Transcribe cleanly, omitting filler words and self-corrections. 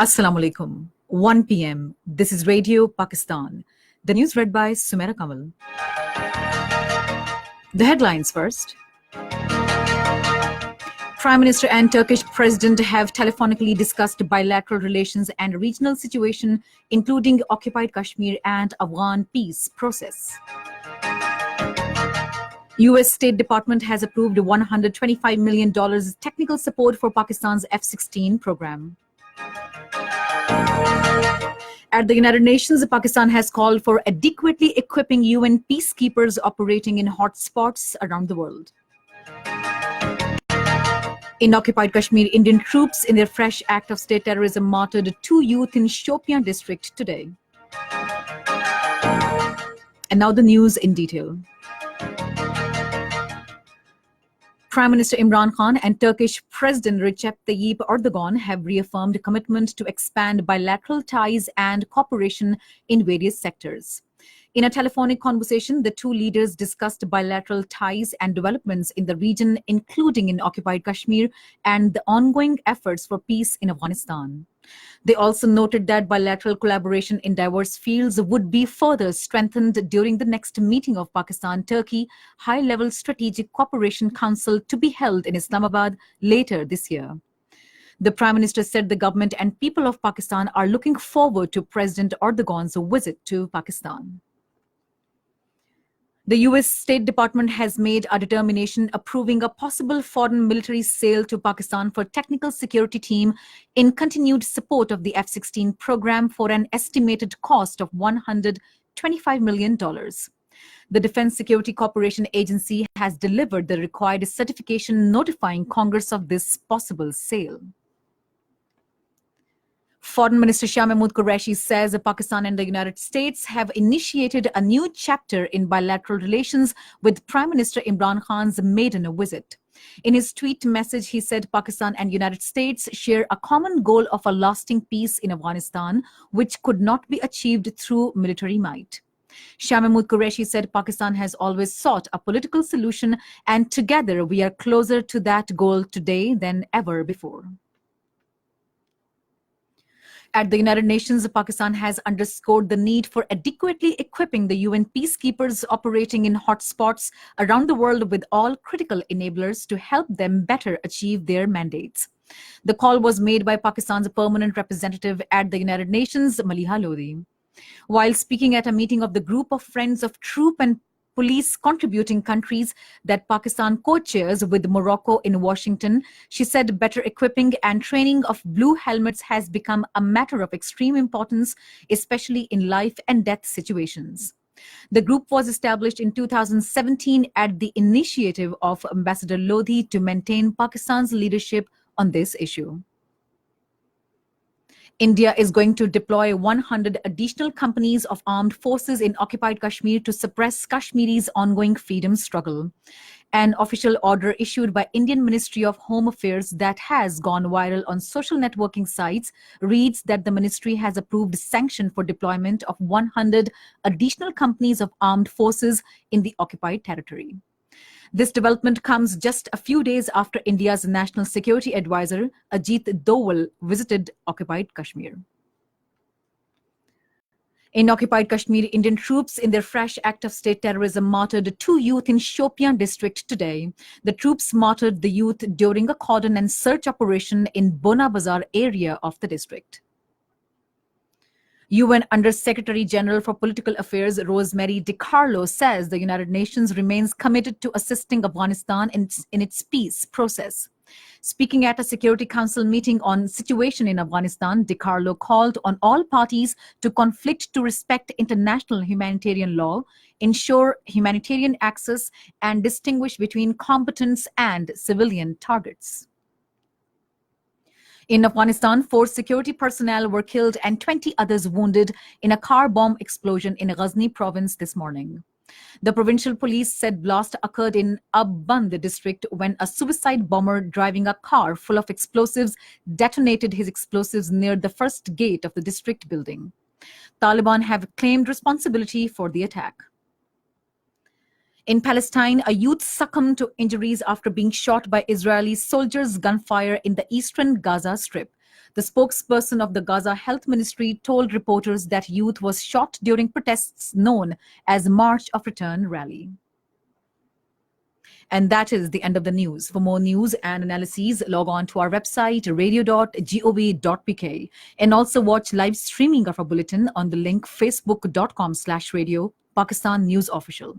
Assalamu alaikum. 1 p.m. This is Radio Pakistan. The news read by Sumera Kamal. The headlines first. Prime Minister and Turkish President have telephonically discussed bilateral relations and regional situation, including occupied Kashmir and Afghan peace process. U.S. State Department has approved $125 million technical support for Pakistan's F-16 program. At the United Nations, Pakistan has called for adequately equipping UN peacekeepers operating in hotspots around the world. In occupied Kashmir, Indian troops in their fresh act of state terrorism martyred 2 youth in Shopian district today. And now the news in detail. Prime Minister Imran Khan and Turkish President Recep Tayyip Erdogan have reaffirmed commitment to expand bilateral ties and cooperation in various sectors. In a telephonic conversation, the two leaders discussed bilateral ties and developments in the region, including in occupied Kashmir and the ongoing efforts for peace in Afghanistan. They also noted that bilateral collaboration in diverse fields would be further strengthened during the next meeting of Pakistan-Turkey High-Level Strategic Cooperation Council to be held in Islamabad later this year. The Prime Minister said the government and people of Pakistan are looking forward to President Erdogan's visit to Pakistan. The U.S. State Department has made a determination approving a possible foreign military sale to Pakistan for technical security team in continued support of the F-16 program for an estimated cost of $125 million. The Defense Security Cooperation Agency has delivered the required certification notifying Congress of this possible sale. Foreign Minister Shah Mahmood Qureshi says Pakistan and the United States have initiated a new chapter in bilateral relations with Prime Minister Imran Khan's maiden visit. In his tweet message, he said Pakistan and United States share a common goal of a lasting peace in Afghanistan, which could not be achieved through military might. Shah Mahmood Qureshi said Pakistan has always sought a political solution, and together we are closer to that goal today than ever before. At the United Nations, Pakistan has underscored the need for adequately equipping the UN peacekeepers operating in hotspots around the world with all critical enablers to help them better achieve their mandates. The call was made by Pakistan's permanent representative at the United Nations, Maliha Lodi. While speaking at a meeting of the Group of Friends of Troop and Police Contributing Countries that Pakistan co-chairs with Morocco in Washington, she said better equipping and training of blue helmets has become a matter of extreme importance, especially in life and death situations. The group was established in 2017 at the initiative of Ambassador Lodi to maintain Pakistan's leadership on this issue. India is going to deploy 100 additional companies of armed forces in occupied Kashmir to suppress Kashmiris' ongoing freedom struggle. An official order issued by Indian Ministry of Home Affairs that has gone viral on social networking sites reads that the ministry has approved sanction for deployment of 100 additional companies of armed forces in the occupied territory. This development comes just a few days after India's National Security Advisor, Ajit Doval, visited occupied Kashmir. In occupied Kashmir, Indian troops in their fresh act of state terrorism martyred 2 youth in Shopian district today. The troops martyred the youth during a cordon and search operation in Bona Bazar area of the district. UN Under-Secretary General for Political Affairs Rosemary DiCarlo says the United Nations remains committed to assisting Afghanistan in its peace process. Speaking at a Security Council meeting on situation in Afghanistan, DiCarlo called on all parties to conflict to respect international humanitarian law, ensure humanitarian access, and distinguish between combatants and civilian targets. In Afghanistan, 4 security personnel were killed and 20 others wounded in a car bomb explosion in Ghazni province this morning. The provincial police said blast occurred in Abband district when a suicide bomber driving a car full of explosives detonated his explosives near the first gate of the district building. Taliban have claimed responsibility for the attack. In Palestine, a youth succumbed to injuries after being shot by Israeli soldiers' gunfire in the eastern Gaza Strip. The spokesperson of the Gaza Health Ministry told reporters that youth was shot during protests known as March of Return rally. And that is the end of the news. For more news and analyses, log on to our website, radio.gov.pk, and also watch live streaming of our bulletin on the link facebook.com/radio Pakistan News Official.